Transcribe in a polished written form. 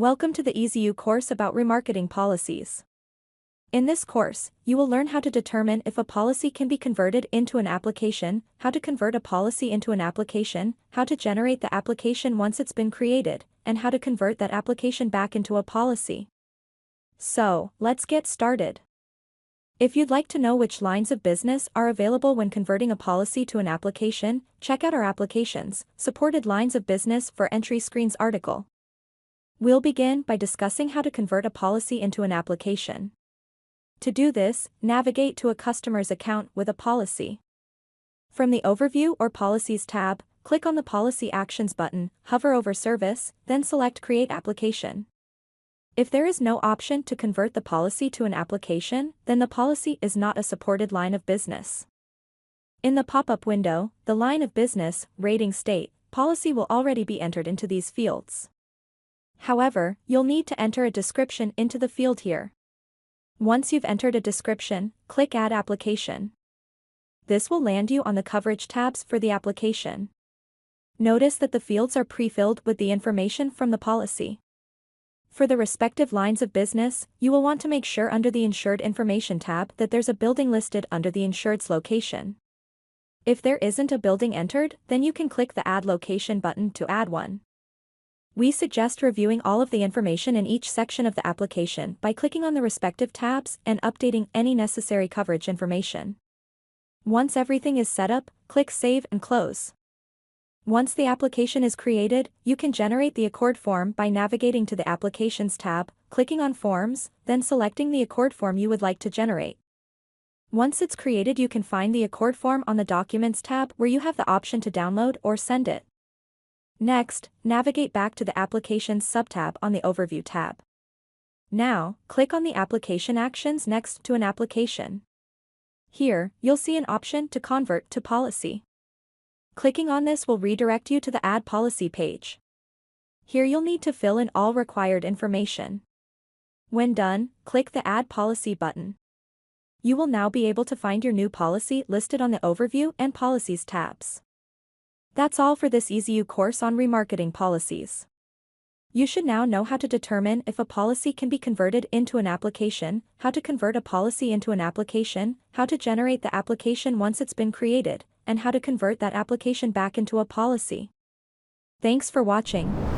Welcome to the EZLynx course about remarketing policies. In this course, you will learn how to determine if a policy can be converted into an application, how to convert a policy into an application, how to generate the application once it's been created, and how to convert that application back into a policy. So, let's get started. If you'd like to know which lines of business are available when converting a policy to an application, check out our Applications, Supported Lines of Business for Entry Screens article. We'll begin by discussing how to convert a policy into an application. To do this, navigate to a customer's account with a policy. From the Overview or Policies tab, click on the Policy Actions button, hover over Service, then select Create Application. If there is no option to convert the policy to an application, then the policy is not a supported line of business. In the pop-up window, the line of business, rating state, policy will already be entered into these fields. However, you'll need to enter a description into the field here. Once you've entered a description, click Add Application. This will land you on the coverage tabs for the application. Notice that the fields are pre-filled with the information from the policy. For the respective lines of business, you will want to make sure under the Insured Information tab that there's a building listed under the insured's location. If there isn't a building entered, then you can click the Add Location button to add one. We suggest reviewing all of the information in each section of the application by clicking on the respective tabs and updating any necessary coverage information. Once everything is set up, click Save and Close. Once the application is created, you can generate the Accord form by navigating to the Applications tab, clicking on Forms, then selecting the Accord form you would like to generate. Once it's created, you can find the Accord form on the Documents tab where you have the option to download or send it. Next, navigate back to the Applications subtab on the Overview tab. Now, click on the Application Actions next to an application. Here, you'll see an option to convert to policy. Clicking on this will redirect you to the Add Policy page. Here you'll need to fill in all required information. When done, click the Add Policy button. You will now be able to find your new policy listed on the Overview and Policies tabs. That's all for this EZLynx course on remarketing policies. You should now know how to determine if a policy can be converted into an application, how to convert a policy into an application, how to generate the application once it's been created, and how to convert that application back into a policy. Thanks for watching.